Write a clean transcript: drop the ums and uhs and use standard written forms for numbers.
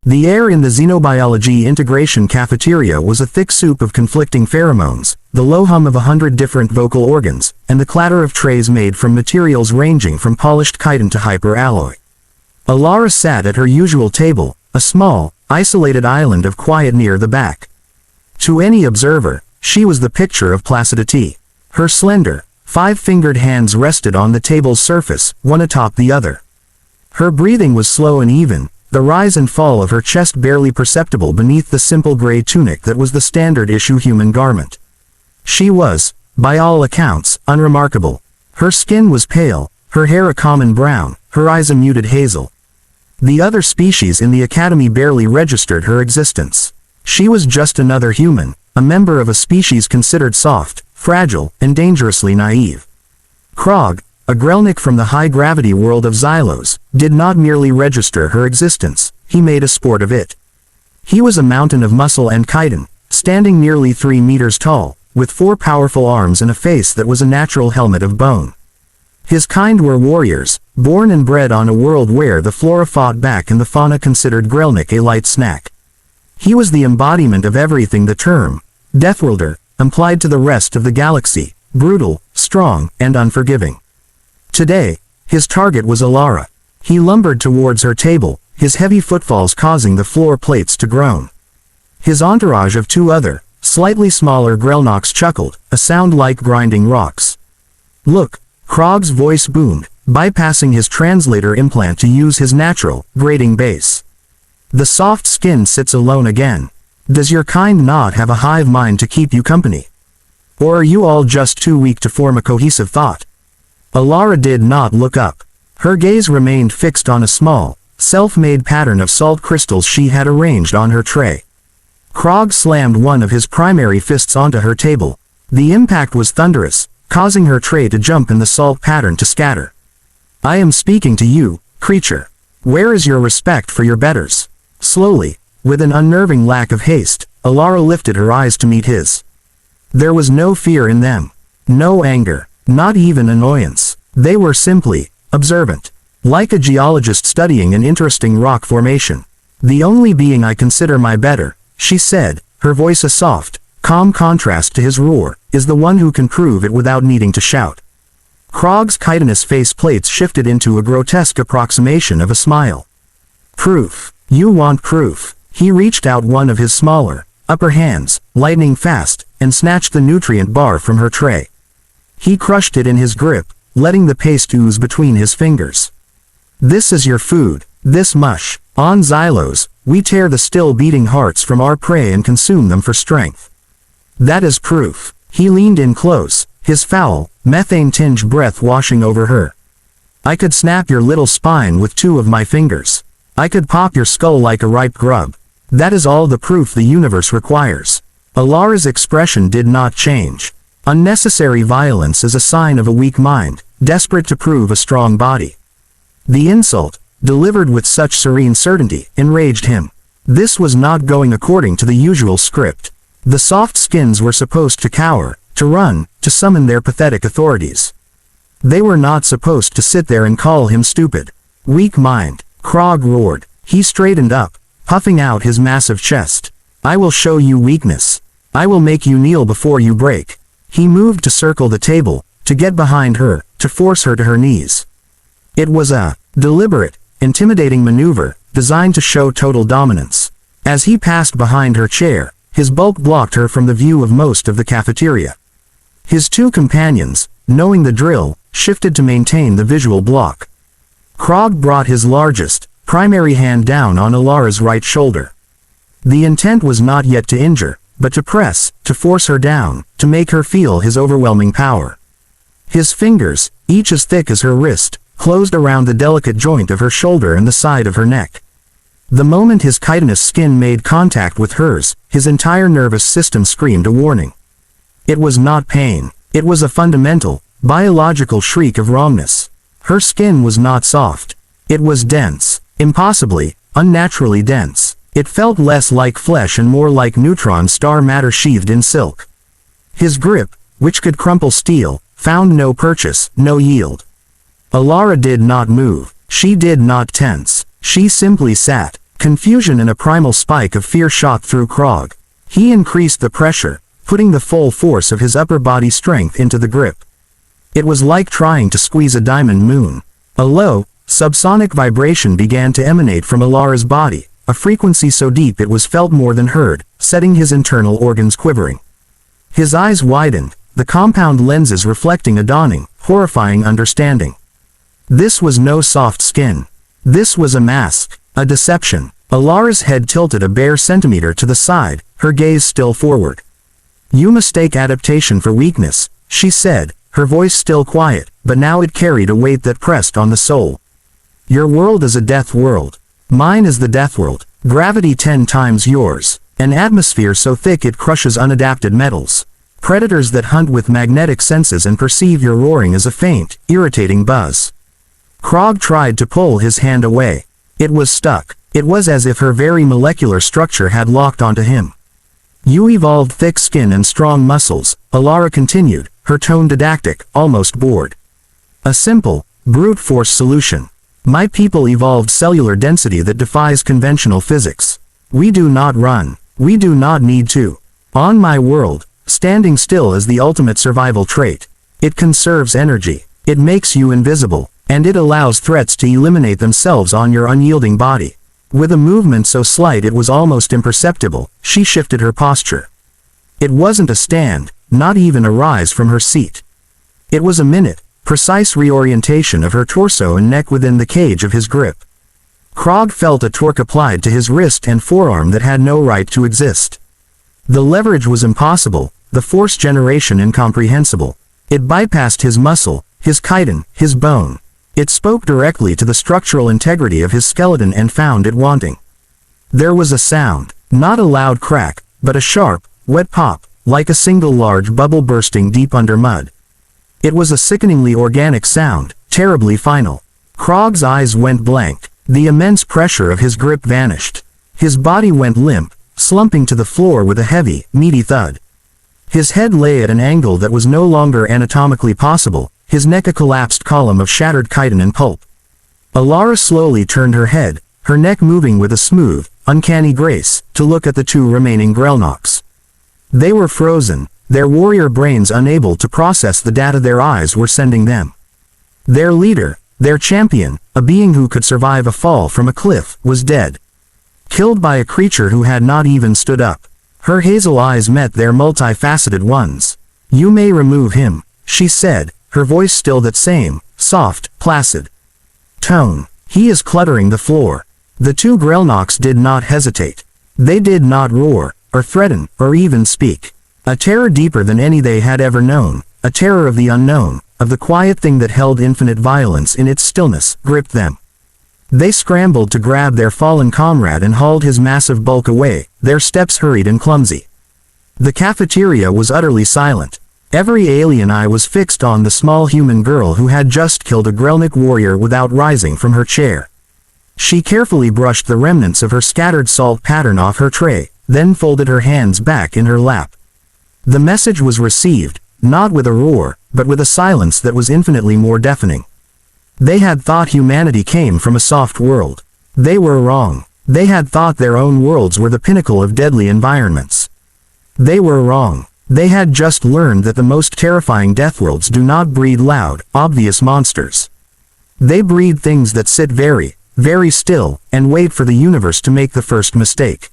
The air in the xenobiology integration cafeteria was a thick soup of conflicting pheromones, the low hum of 100 different vocal organs, and the clatter of trays made from materials ranging from polished chitin to hyperalloy. Alara sat at her usual table, a small, isolated island of quiet near the back. To any observer, she was the picture of placidity. Her slender, five-fingered hands rested on the table's surface, one atop the other. Her breathing was slow and even, the rise and fall of her chest barely perceptible beneath the simple gray tunic that was the standard-issue human garment. She was, by all accounts, unremarkable. Her skin was pale, her hair a common brown, her eyes a muted hazel. The other species in the academy barely registered her existence. She was just another human, a member of a species considered soft, fragile, and dangerously naive. Krog, a Grelnik from the high-gravity world of Xylos, did not merely register her existence, he made a sport of it. He was a mountain of muscle and chitin, standing nearly 3 meters tall, with 4 powerful arms and a face that was a natural helmet of bone. His kind were warriors, born and bred on a world where the flora fought back and the fauna considered Grelnik a light snack. He was the embodiment of everything the term Deathworlder implied to the rest of the galaxy: brutal, strong, and unforgiving. Today, his target was Alara. He lumbered towards her table, his heavy footfalls causing the floor plates to groan. His entourage of 2 other, slightly smaller Grelnoks chuckled, a sound like grinding rocks. "Look," Krog's voice boomed, bypassing his translator implant to use his natural, grating bass. "The soft skin sits alone again. Does your kind not have a hive mind to keep you company? Or are you all just too weak to form a cohesive thought?" Alara did not look up. Her gaze remained fixed on a small, self-made pattern of salt crystals she had arranged on her tray. Krog slammed one of his primary fists onto her table. The impact was thunderous, causing her tray to jump and the salt pattern to scatter. "I am speaking to you, creature. Where is your respect for your betters?" Slowly, with an unnerving lack of haste, Alara lifted her eyes to meet his. There was no fear in them. No anger. Not even annoyance. They were simply observant. Like a geologist studying an interesting rock formation. "The only being I consider my better," she said, her voice a soft, calm contrast to his roar, "is the one who can prove it without needing to shout." Krog's chitinous face plates shifted into a grotesque approximation of a smile. "Proof. You want proof." He reached out one of his smaller, upper hands, lightning fast, and snatched the nutrient bar from her tray. He crushed it in his grip, letting the paste ooze between his fingers. "This is your food, this mush. On Xylos, we tear the still-beating hearts from our prey and consume them for strength. That is proof." He leaned in close, his foul, methane-tinged breath washing over her. "I could snap your little spine with 2 of my fingers. I could pop your skull like a ripe grub. That is all the proof the universe requires." Alara's expression did not change. Unnecessary violence is a sign of a weak mind, desperate to prove a strong body. The insult, delivered with such serene certainty, enraged him. This was not going according to the usual script. The soft skins were supposed to cower, to run, to summon their pathetic authorities. They were not supposed to sit there and call him stupid. "Weak mind," Krog roared. He straightened up, puffing out his massive chest. "I will show you weakness. I will make you kneel before you break." He moved to circle the table, to get behind her, to force her to her knees. It was a deliberate, intimidating maneuver, designed to show total dominance. As he passed behind her chair, his bulk blocked her from the view of most of the cafeteria. His 2 companions, knowing the drill, shifted to maintain the visual block. Krog brought his largest, primary hand down on Alara's right shoulder. The intent was not yet to injure, but to press, to force her down, to make her feel his overwhelming power. His fingers, each as thick as her wrist, closed around the delicate joint of her shoulder and the side of her neck. The moment his chitinous skin made contact with hers, his entire nervous system screamed a warning. It was not pain. It was a fundamental, biological shriek of wrongness. Her skin was not soft. It was dense, impossibly, unnaturally dense. It felt less like flesh and more like neutron star matter sheathed in silk. His grip, which could crumple steel, found no purchase, no yield. Alara did not move. She did not tense. She simply sat, Confusion and a primal spike of fear shot through Krog. He increased the pressure, putting the full force of his upper body strength into the grip. It was like trying to squeeze a diamond moon. A low, subsonic vibration began to emanate from Alara's body, a frequency so deep it was felt more than heard, setting his internal organs quivering. His eyes widened, the compound lenses reflecting a dawning, horrifying understanding. This was no soft skin. This was a mask, a deception. Alara's head tilted a bare centimeter to the side, her gaze still forward. "You mistake adaptation for weakness," she said, her voice still quiet, but now it carried a weight that pressed on the soul. "Your world is a death world. Mine is the Deathworld, gravity 10 times yours, an atmosphere so thick it crushes unadapted metals. Predators that hunt with magnetic senses and perceive your roaring as a faint, irritating buzz." Krog tried to pull his hand away. It was stuck. It was as if her very molecular structure had locked onto him. "You evolved thick skin and strong muscles," Alara continued, her tone didactic, almost bored. "A simple, brute force solution. My people evolved cellular density that defies conventional physics. We do not run. We do not need to. On my world, standing still is the ultimate survival trait. It conserves energy. It makes you invisible, and it allows threats to eliminate themselves on your unyielding body." With a movement so slight it was almost imperceptible, she shifted her posture. It wasn't a stand, not even a rise from her seat. It was a minute, precise reorientation of her torso and neck within the cage of his grip. Krog felt a torque applied to his wrist and forearm that had no right to exist. The leverage was impossible, the force generation incomprehensible. It bypassed his muscle, his chitin, his bone. It spoke directly to the structural integrity of his skeleton and found it wanting. There was a sound, not a loud crack, but a sharp, wet pop, like a single large bubble bursting deep under mud. It was a sickeningly organic sound, terribly final. Krog's eyes went blank. The immense pressure of his grip vanished. His body went limp, slumping to the floor with a heavy, meaty thud. His head lay at an angle that was no longer anatomically possible, his neck a collapsed column of shattered chitin and pulp. Alara slowly turned her head, her neck moving with a smooth, uncanny grace, to look at the 2 remaining Grelnoks. They were frozen, their warrior brains unable to process the data their eyes were sending them. Their leader, their champion, a being who could survive a fall from a cliff, was dead. Killed by a creature who had not even stood up. Her hazel eyes met their multifaceted ones. "You may remove him," she said, her voice still that same, soft, placid tone. "He is cluttering the floor." The 2 Grelnoks did not hesitate. They did not roar, or threaten, or even speak. A terror deeper than any they had ever known, a terror of the unknown, of the quiet thing that held infinite violence in its stillness, gripped them. They scrambled to grab their fallen comrade and hauled his massive bulk away, their steps hurried and clumsy. The cafeteria was utterly silent. Every alien eye was fixed on the small human girl who had just killed a Grelnik warrior without rising from her chair. She carefully brushed the remnants of her scattered salt pattern off her tray, then folded her hands back in her lap. The message was received, not with a roar, but with a silence that was infinitely more deafening. They had thought humanity came from a soft world. They were wrong. They had thought their own worlds were the pinnacle of deadly environments. They were wrong. They had just learned that the most terrifying deathworlds do not breed loud, obvious monsters. They breed things that sit very, very still, and wait for the universe to make the first mistake.